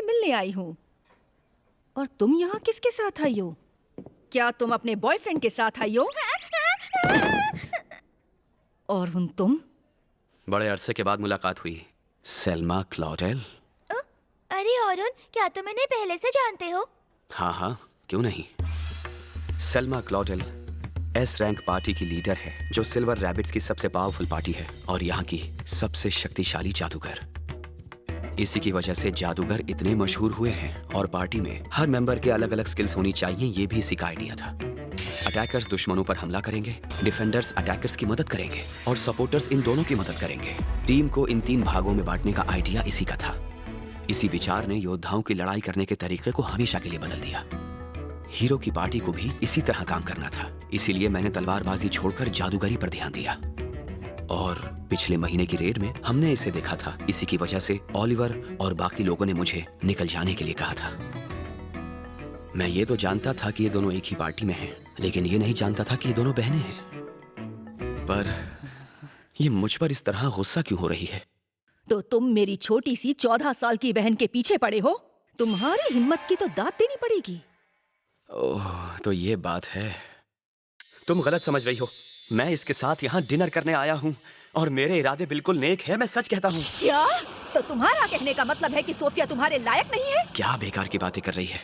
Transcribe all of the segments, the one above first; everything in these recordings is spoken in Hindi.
मिलने आई हूँ। और तुम यहाँ किसके साथ आई हो? क्या तुम अपने बॉयफ्रेंड के साथ आई हो? और तुम? बड़े अरसे के बाद मुलाकात हुई। सेल्मा क्लॉडेल। अरे औरुन, क्या तुम इन्हें पहले से जानते हो? हाँ हाँ, क्यों नहीं। सेल्मा क्लॉडेल एस रैंक पार्टी की लीडर है, जो सिल्वर रैबिट्स की सबसे पावरफुल पार्टी है और यहाँ की सबसे शक्तिशाली जादूगर। इसी की वजह से जादूगर इतने मशहूर हुए हैं और पार्टी में हर मेंबर के अलग अलग स्किल्स होनी चाहिए, ये भी इसी का आइडिया था। अटैकर्स दुश्मनों पर हमला करेंगे, डिफेंडर्स अटैकर्स की मदद करेंगे और सपोर्टर्स इन दोनों की मदद करेंगे। टीम को इन 3 भागों में बांटने का आइडिया इसी का था। इसी विचार ने योद्धाओं की लड़ाई करने के तरीके को हमेशा के लिए बदल दिया। हीरो की पार्टी को भी इसी तरह काम करना था, इसीलिए मैंने तलवारबाजी छोड़कर जादूगरी पर ध्यान दिया। और पिछले महीने की रेड में हमने इसे देखा था। इसी की वजह से ओलिवर और बाकी लोगों ने मुझे निकल जाने के लिए कहा था। मैं ये तो जानता था कि ये दोनों एक ही पार्टी में हैं, लेकिन ये नहीं जानता था कि ये दोनों बहनें हैं। पर ये मुझ पर इस तरह गुस्सा क्यों हो रही है? तो तुम मेरी छोटी सी 14 साल की बहन के पीछे पड़े हो? तुम्हारी हिम्मत की तो दाद देनी पड़ेगी। ओह, तो ये बात है। तुम गलत समझ रही हो। मैं इसके साथ यहाँ डिनर करने आया हूँ और मेरे इरादे बिल्कुल नेक है, मैं सच कहता हूँ। क्या? तो तुम्हारा कहने का मतलब है कि सोफिया तुम्हारे लायक नहीं है? क्या बेकार की बातें कर रही है?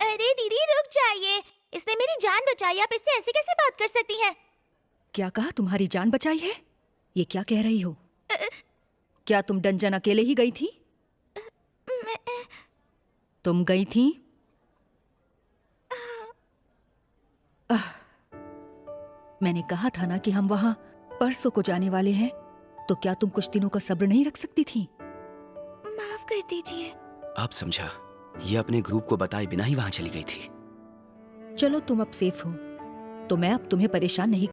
अरे दीदी रुक जाइए, इसने मेरी जान बचाई, आप इससे ऐसे कैसे बात कर सकती हैं? क्या कहा? तुम्हारी जान बचाई है? ये क्या कह रही हो? क्या तुम डंजन अकेले ही गई थी? तुम गई थी? मैंने कहा था ना कि हम वहां परसों को जाने वाले हैं। तो क्या तुम कुछ दिनों का सब्र नहीं रख सकती थी? माफ कर दीजिए। आप समझा, ये अपने ग्रुप को बताए बिना ही वहां चली गई थी। चलो तुम अब सेफ हो, तो मैं अब तुम्हें परेशान नहीं